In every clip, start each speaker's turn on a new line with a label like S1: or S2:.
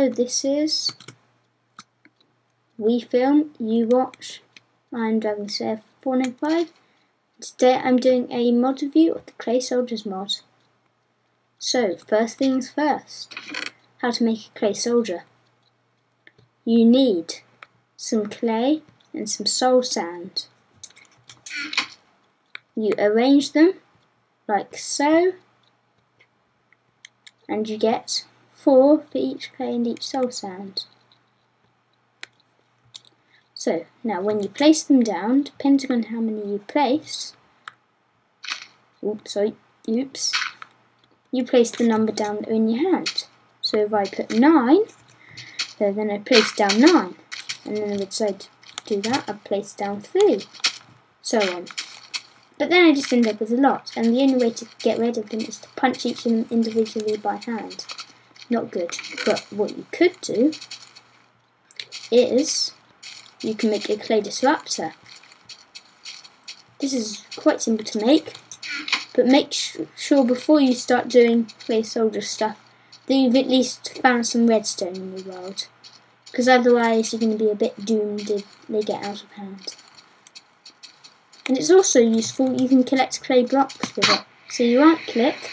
S1: Hello, this is WeFilmUWatch. I'm Dragon495. Today I'm doing a mod review of the Clay Soldiers mod. So, first things first, how to make a clay soldier. You need some clay and some soul sand. You arrange them like so, and you get 4 for each clay and each soul sand. So, now when you place them down, depending on how many you place, you place the number down that are in your hand. So if I put 9, then I place down 9, and then I would decide to do that, I'd place down 3, so on. But then I just end up with a lot, and the only way to get rid of them is to punch each of them individually by hand. Not good. But what you could do is you can make a clay disruptor. This is quite simple to make, but make sure before you start doing clay soldier stuff that you've at least found some redstone in the world, because otherwise you're going to be a bit doomed if they get out of hand. And it's also useful, you can collect clay blocks with it. So you right click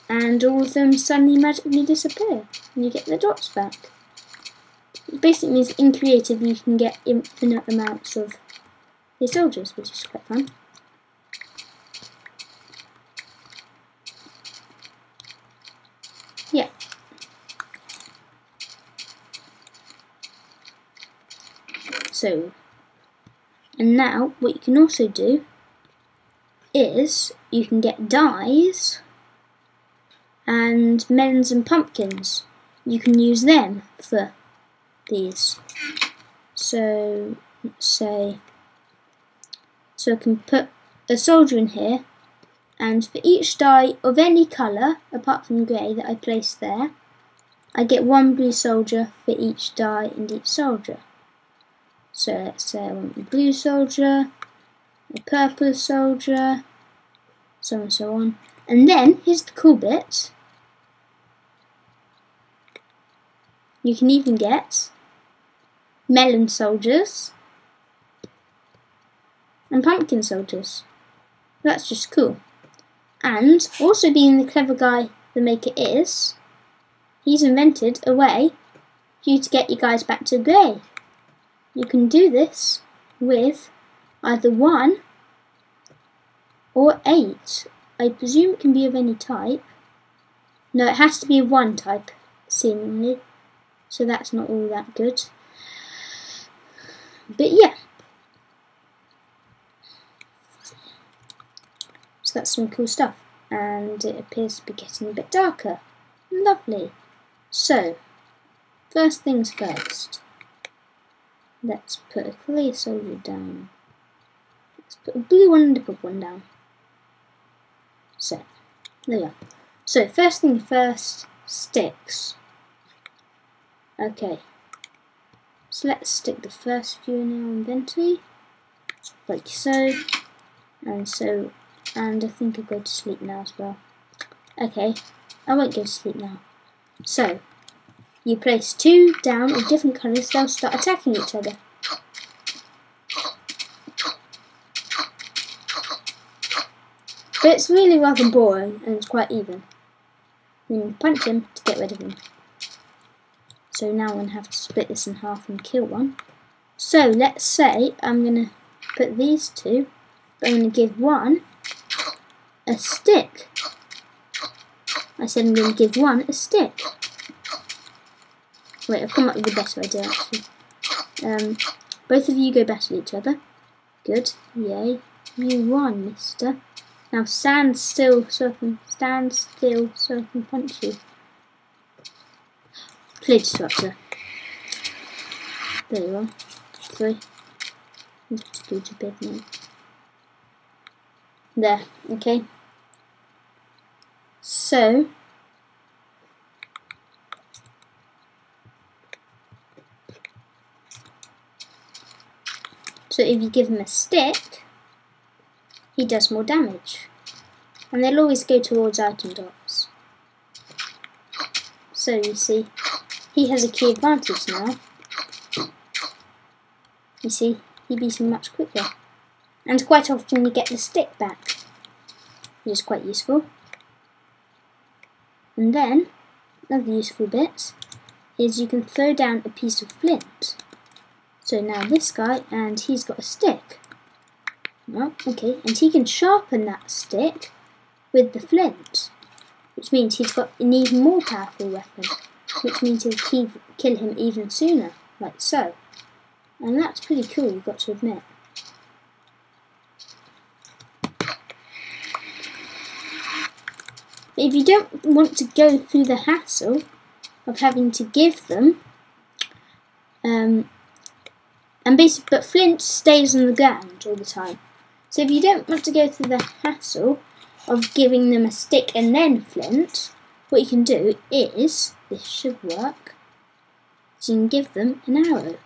S1: and all of them suddenly magically disappear and you get the dots back. It basically means in creative you can get infinite amounts of your soldiers, which is quite fun. Yeah. So, and now what you can also do is you can get dyes and melons and pumpkins. You can use them for these. So let's say, so I can put a soldier in here, and for each dye of any colour apart from grey that I place there, I get 1 blue soldier for each dye and each soldier. So let's say I want a blue soldier, a purple soldier, so on and so on. And then, here's the cool bit, you can even get melon soldiers and pumpkin soldiers. That's just cool. And, also being the clever guy the maker is, he's invented a way for you to get you guys back to grey. You can do this with either 1 or 8. I presume it can be of any type. No, it has to be of 1 type, seemingly. So that's not all that good. But yeah. So that's some cool stuff. And it appears to be getting a bit darker. Lovely. So, first things first. Let's put a clay soldier down. Let's put a blue one and a purple one down. So, there we go. So, first thing first, sticks. Okay. So let's stick the first few in our inventory. Like so. And I think I'll go to sleep now as well. Okay, I won't go to sleep now. So, you place 2 down of different colours, they'll start attacking each other. But it's really rather boring and it's quite even. Then you punch him to get rid of him. So now I'm going to have to split this in half and kill one. So let's say I'm going to put these 2, but I'm going to give one a stick. I said I'm going to give one a stick. Wait, I've come up with a better idea actually. Both of you go battle each other. Good, yay. You won, mister. Now stand still so I can punch you. Clay disruptor. There you are. 3. Let's go to bed now. There, okay. So if you give him a stick, he does more damage. And they'll always go towards item drops. So you see, he has a key advantage now. You see, he beats him much quicker. And quite often you get the stick back, which is quite useful. And then, another useful bit is you can throw down a piece of flint. So now this guy, and he's got a stick. Well, okay, and he can sharpen that stick with the flint, which means he's got an even more powerful weapon, which means he'll kill him even sooner, like so. And that's pretty cool, you've got to admit. But if you don't want to go through the hassle of having to give them, but flint stays on the ground all the time. So if you don't want to go through the hassle of giving them a stick and then flint, what you can do is, this should work, so you can give them an arrow.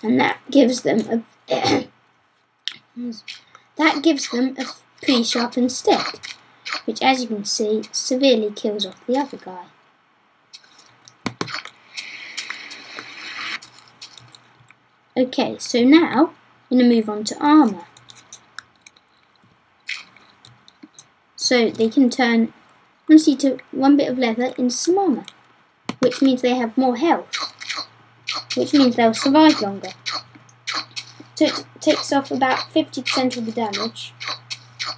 S1: And that gives them a pre-sharpened stick, which, as you can see, severely kills off the other guy. Okay, so now I'm going to move on to armour. So they can turn one bit of leather into some armour, which means they have more health, which means they'll survive longer. So it takes off about 50% of the damage,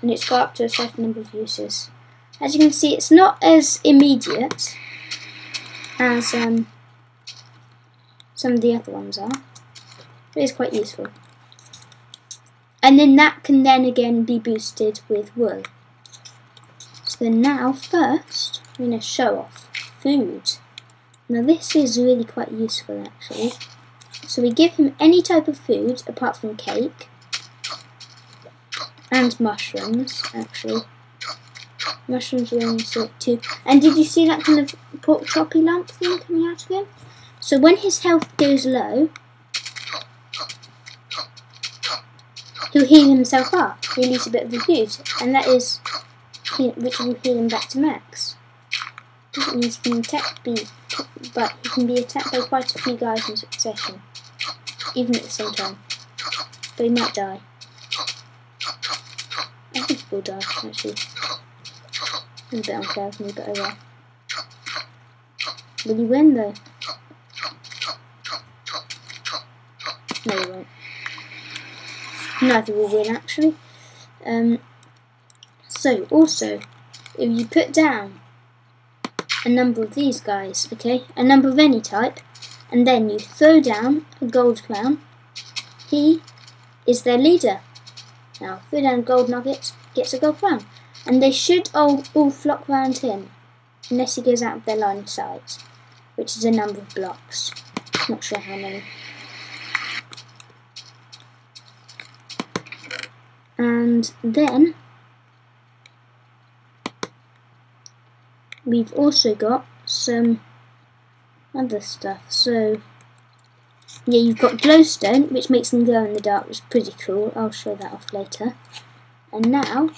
S1: and it's got up to a certain number of uses. As you can see, it's not as immediate as some of the other ones are, but it's quite useful. And then that can then again be boosted with wool. So now first, I'm going to show off food. Now this is really quite useful actually. So we give him any type of food apart from cake and mushrooms actually. Mushrooms are only sick too. And did you see that kind of pork choppy lump thing coming out of him? So when his health goes low, he'll heal himself up. He'll eat a bit of the food, and that is which will heal him back to max. Doesn't mean he can but he can be attacked by quite a few guys in succession, even at the same time. But he might die. I think he will die, actually. It's a bit unfair of me, but oh well. Will he win though? No, he won't. Neither will win actually. So also, if you put down a number of these guys, okay, a number of any type, and then you throw down a gold clown, he is their leader. Now, throw down gold nuggets, gets a gold clown, and they should all flock round him, unless he goes out of their line of sight, which is a number of blocks. Not sure how many. And then we've also got some other stuff. So yeah, you've got glowstone, which makes them glow in the dark, which is pretty cool. I'll show that off later. And now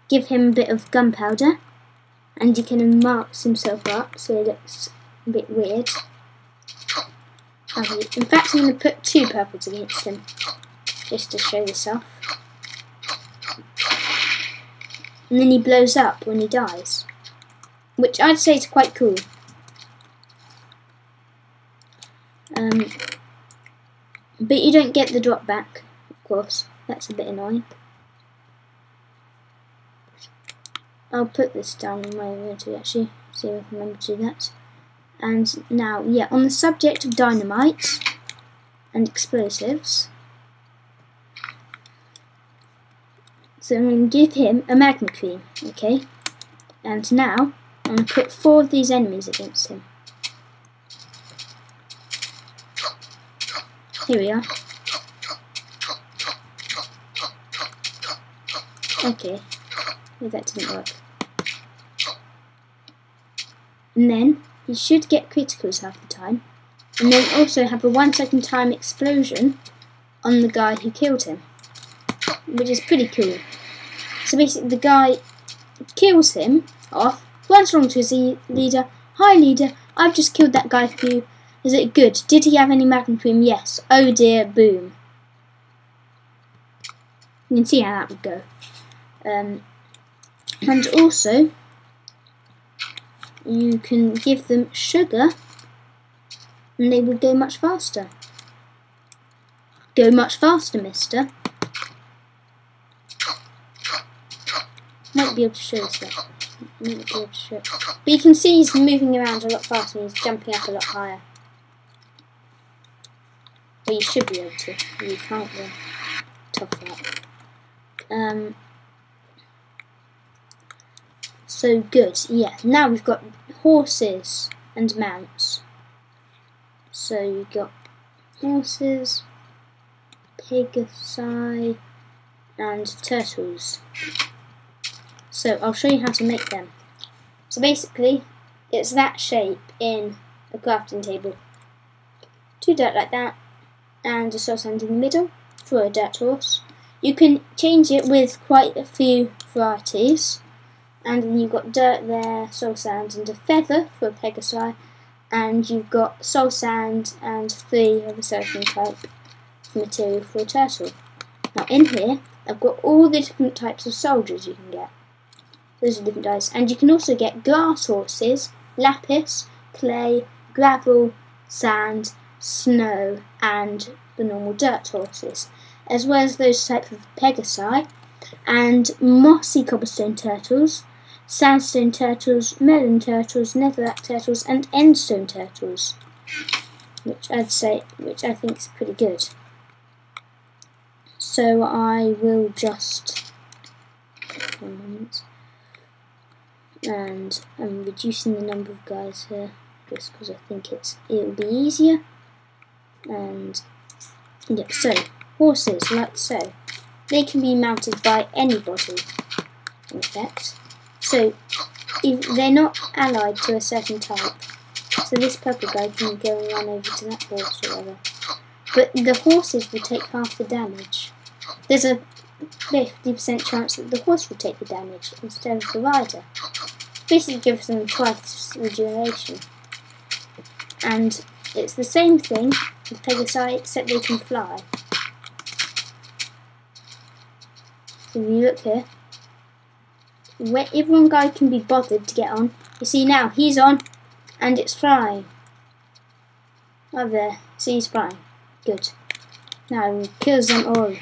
S1: give him a bit of gunpowder, and he can marks himself up so he looks a bit weird. Okay. In fact, I'm going to put 2 purples against him, just to show this off. And then he blows up when he dies, which I'd say is quite cool. But you don't get the drop back, of course. That's a bit annoying. I'll put this down in my inventory actually, see if I can remember to do that. And now, yeah, on the subject of dynamite and explosives, so I'm going to give him a magma cream, okay? And now, I'm going to put 4 of these enemies against him. Here we are. Okay, well, that didn't work. And then, he should get criticals half the time. And then also have a 1-second time explosion on the guy who killed him, which is pretty cool. So basically the guy kills him off, runs along to his leader, "Hi leader, I've just killed that guy for you. Is it good? Did he have any magma cream? Yes. Oh dear, boom. You can see how that would go. And also, you can give them sugar and they will go much faster. Go much faster, mister. Might be able to show us that. Might be able to show it. But you can see he's moving around a lot faster and he's jumping up a lot higher. Well, you should be able to. You can't then. Tough luck. So good. Yeah, now we've got horses and mounts. So you've got horses, pegasi, and turtles. So I'll show you how to make them. So basically, it's that shape in a crafting table. 2 dirt like that, and a soul sand in the middle for a dirt horse. You can change it with quite a few varieties. And then you've got dirt there, soul sand, and a feather for a pegasi. And you've got soul sand and 3 of a certain type of material for a turtle. Now in here, I've got all the different types of soldiers you can get. Those are different dice. And you can also get grass horses, lapis, clay, gravel, sand, snow, and the normal dirt horses. As well as those types of pegasi, and mossy cobblestone turtles, sandstone turtles, melon turtles, netherrack turtles, and endstone turtles, which I think is pretty good. So I will just 1 moment, and I'm reducing the number of guys here just because I think it'll be easier. And yeah, so horses like so. They can be mounted by anybody, in effect. So, if they're not allied to a certain type. So this purple guy can go and run over to that horse or whatever. But the horses will take half the damage. There's a 50% chance that the horse will take the damage instead of the rider. Basically gives them twice regeneration. And it's the same thing with pegasi, except they can fly. So if you look here, if one guy can be bothered to get on, you see now he's on and it's flying. Over there, see he's flying. Good. Now he kills them all.